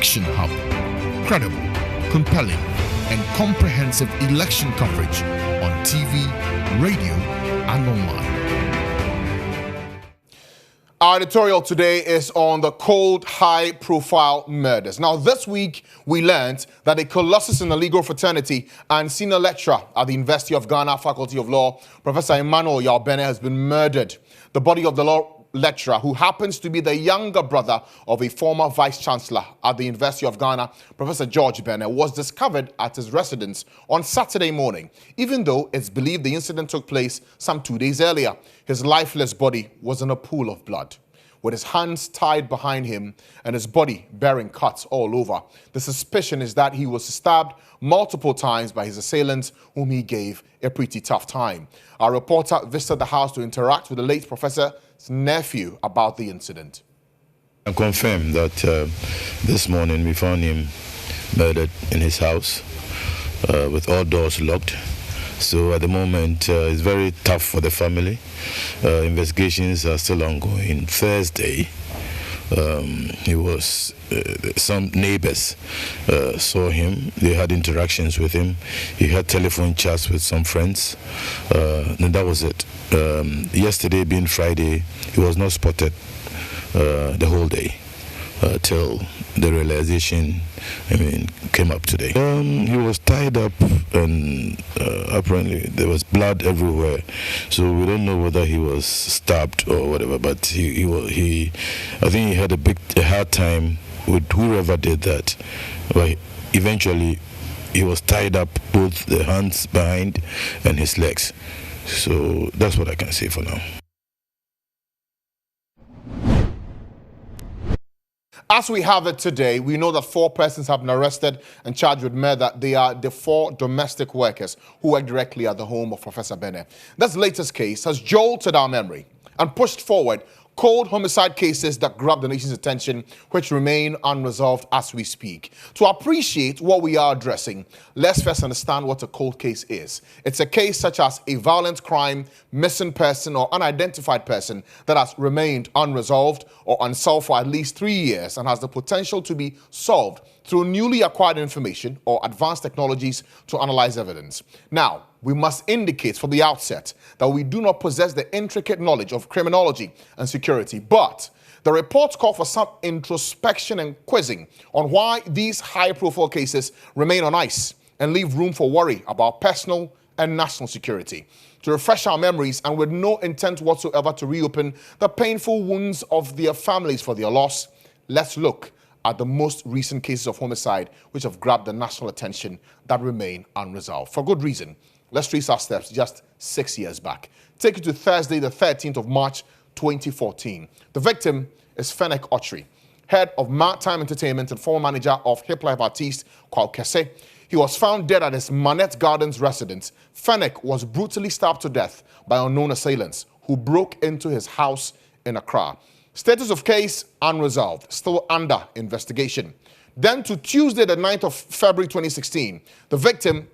Election Hub. Credible, compelling, and comprehensive election coverage on TV, radio, and online. Our editorial today is on the cold, high-profile murders. Now, this week, we learned that a colossus in the legal fraternity and senior lecturer at the University of Ghana Faculty of Law, Professor Emmanuel Yarbene, has been murdered. The body of the law lecturer, who happens to be the younger brother of a former vice-chancellor at the University of Ghana, Professor George Bene, was discovered at his residence on Saturday morning, even though it's believed the incident took place some 2 days earlier. His lifeless body was in a pool of blood, with his hands tied behind him and his body bearing cuts all over. The suspicion is that he was stabbed multiple times by his assailants, whom he gave a pretty tough time. Our reporter visited the house to interact with the late professor's nephew about the incident. I confirm that this morning we found him murdered in his house with all doors locked. So at the moment, it's very tough for the family. Investigations are still ongoing. Thursday, some neighbors saw him. They had interactions with him. He had telephone chats with some friends. And that was it. Yesterday, being Friday, he was not spotted the whole day till the realization, came up today. He was tied up, and apparently there was blood everywhere. So we don't know whether he was stabbed or whatever. But he I think he had a hard time with whoever did that. But eventually, he was tied up, both the hands behind and his legs. So that's what I can say for now. As we have it today, we know that 4 persons have been arrested and charged with murder. They are the 4 domestic workers who work directly at the home of Professor Bene. This latest case has jolted our memory and pushed forward cold homicide cases that grab the nation's attention, which remain unresolved as we speak. To appreciate what we are addressing, let's first understand what a cold case is. It's a case such as a violent crime, missing person, or unidentified person that has remained unresolved or unsolved for at least 3 years and has the potential to be solved through newly acquired information or advanced technologies to analyze evidence. Now, we must indicate from the outset that we do not possess the intricate knowledge of criminology and security, but the reports call for some introspection and quizzing on why these high-profile cases remain on ice and leave room for worry about personal and national security. To refresh our memories, and with no intent whatsoever to reopen the painful wounds of their families for their loss, let's look at the most recent cases of homicide which have grabbed the national attention that remain unresolved. For good reason. Let's trace our steps just 6 years back. Take you to Thursday, the 13th of March, 2014. The victim is Fennec Ochri, head of Maritime Entertainment and former manager of hip life artist Kwao Kese. He was found dead at his Manette Gardens residence. Fennec was brutally stabbed to death by unknown assailants who broke into his house in Accra. Status of case unresolved, still under investigation. Then to Tuesday, the 9th of February 2016, the victim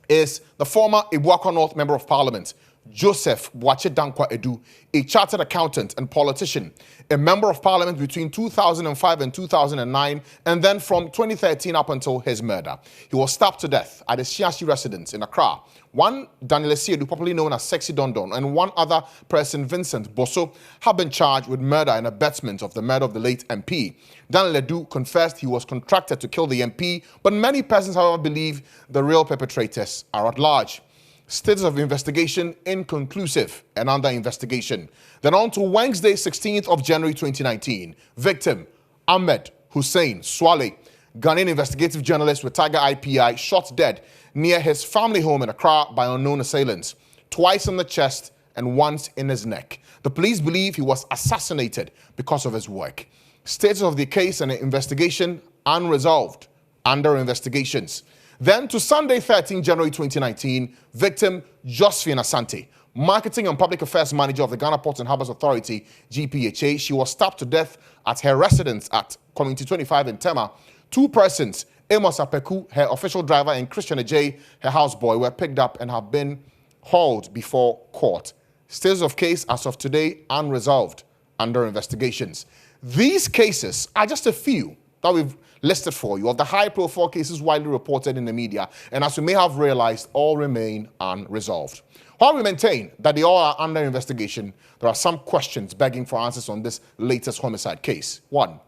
is the former Ibuakwa North Member of Parliament, Joseph Boache Dankwa Edu, a chartered accountant and politician, a member of Parliament between 2005 and 2009, and then from 2013 up until his murder. He was stabbed to death at his Shiashi residence in Accra. One, Daniel Esiedu, popularly known as Sexy Don Don, and one other person, Vincent Bosso, have been charged with murder and abetment of the murder of the late MP. Daniel Edu confessed he was contracted to kill the MP, but many persons, however, believe the real perpetrators are at large. Status of investigation inconclusive and under investigation. Then on to Wednesday, 16th of January 2019. Victim, Ahmed Hussein Swale, Ghanaian investigative journalist with Tiger IPI, shot dead near his family home in Accra by unknown assailants, twice in the chest and once in his neck. The police believe he was assassinated because of his work. Status of the case and investigation unresolved, under investigations. Then to Sunday, 13 January 2019, victim Josephine Asante, Marketing and Public Affairs Manager of the Ghana Ports and Harbours Authority, GPHA. She was stabbed to death at her residence at Community 25 in Tema. 2 persons, Amos Apeku, her official driver, and Christian Ajay, her houseboy, were picked up and have been hauled before court. Status of case as of today unresolved, under investigations. These cases are just a few that we've listed for you of the high-profile cases widely reported in the media, and as you may have realized, all remain unresolved. While we maintain that they all are under investigation, there are some questions begging for answers on this latest homicide case. One,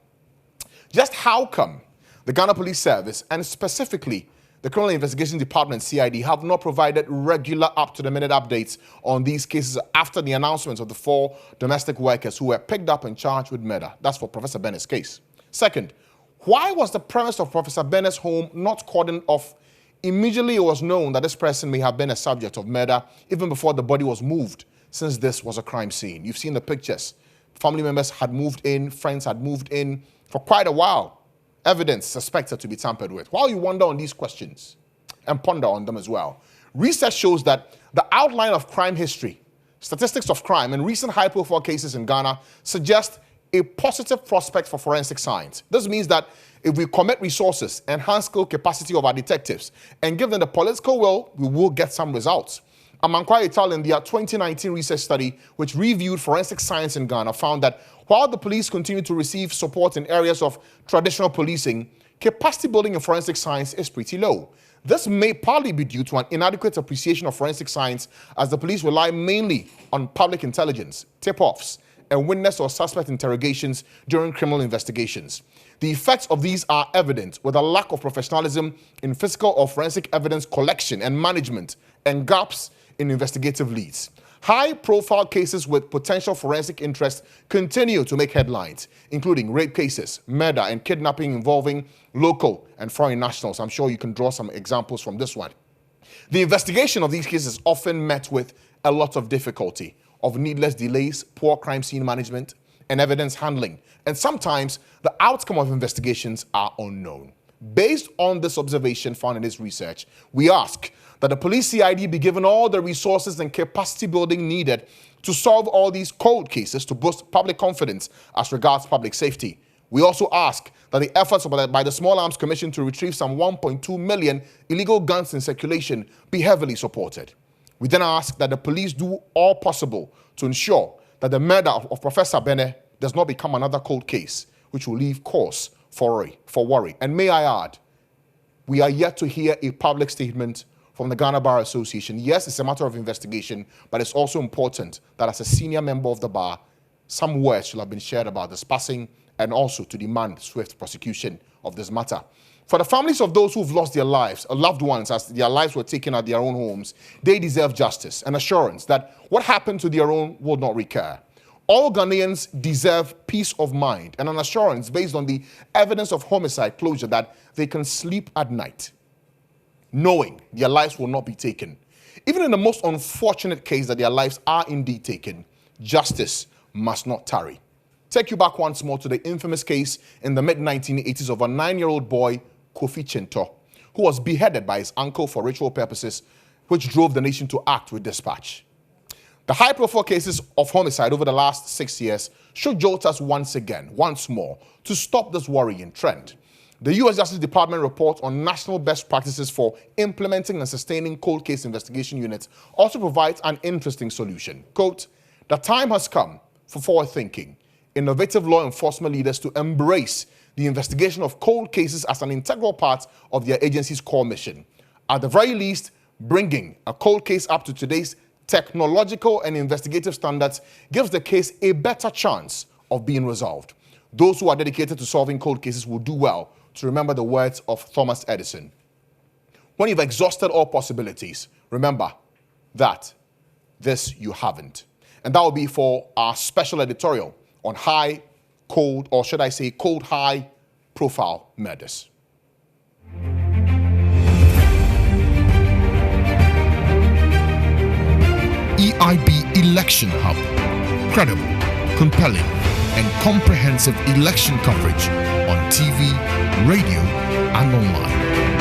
just how come the Ghana Police Service, and specifically the Criminal Investigation Department, CID, have not provided regular up-to-the-minute updates on these cases after the announcement of the 4 domestic workers who were picked up and charged with murder? That's for Professor Bene's case. Second, why was the premise of Professor Bene's home not cordoned off immediately it was known that this person may have been a subject of murder even before the body was moved, since this was a crime scene? You've seen the pictures. Family members had moved in, friends had moved in for quite a while. Evidence suspected to be tampered with. While you wonder on these questions and ponder on them as well, research shows that the outline of crime history, statistics of crime, and recent high-profile cases in Ghana suggest a positive prospect for forensic science. This means that if we commit resources, enhance skill capacity of our detectives, and give them the political will, we will get some results. Amankwa et al. In their 2019 research study, which reviewed forensic science in Ghana, found that while the police continue to receive support in areas of traditional policing, capacity building in forensic science is pretty low. This may partly be due to an inadequate appreciation of forensic science, as the police rely mainly on public intelligence, tip-offs, and witness or suspect interrogations during criminal investigations. The effects of these are evident, with a lack of professionalism in physical or forensic evidence collection and management, and gaps in investigative leads. High-profile cases with potential forensic interest continue to make headlines, including rape cases, murder, and kidnapping involving local and foreign nationals. I'm sure you can draw some examples from this one. The investigation of these cases is often met with a lot of difficulty, of needless delays, poor crime scene management, and evidence handling. And sometimes the outcome of investigations are unknown. Based on this observation found in this research, we ask that the police CID be given all the resources and capacity building needed to solve all these cold cases to boost public confidence as regards public safety. We also ask that the efforts by the Small Arms Commission to retrieve some 1.2 million illegal guns in circulation be heavily supported. We then ask that the police do all possible to ensure that the murder of Professor Bene does not become another cold case, which will leave cause for worry. And may I add, we are yet to hear a public statement from the Ghana Bar Association. Yes, it's a matter of investigation, but it's also important that as a senior member of the bar, some words should have been shared about this passing and also to demand swift prosecution of this matter. For the families of those who've lost their lives, or loved ones as their lives were taken at their own homes, they deserve justice and assurance that what happened to their own will not recur. All Ghanaians deserve peace of mind and an assurance based on the evidence of homicide closure that they can sleep at night, knowing their lives will not be taken. Even in the most unfortunate case that their lives are indeed taken, justice must not tarry. Take you back once more to the infamous case in the mid-1980s of a 9-year-old boy, Kofi Chinto, who was beheaded by his uncle for ritual purposes, which drove the nation to act with dispatch. The high-profile cases of homicide over the last 6 years should jolt us once more, to stop this worrying trend. The U.S. Justice Department report on national best practices for implementing and sustaining cold case investigation units also provides an interesting solution. Quote, "The time has come for forward-thinking, innovative law enforcement leaders to embrace the investigation of cold cases as an integral part of their agency's core mission. At the very least, bringing a cold case up to today's technological and investigative standards gives the case a better chance of being resolved. Those who are dedicated to solving cold cases will do well to remember the words of Thomas Edison. When you've exhausted all possibilities, remember that this you haven't." And that will be for our special editorial on cold, high profile murders. EIB Election Hub. Credible, compelling, and comprehensive election coverage on TV, radio, and online.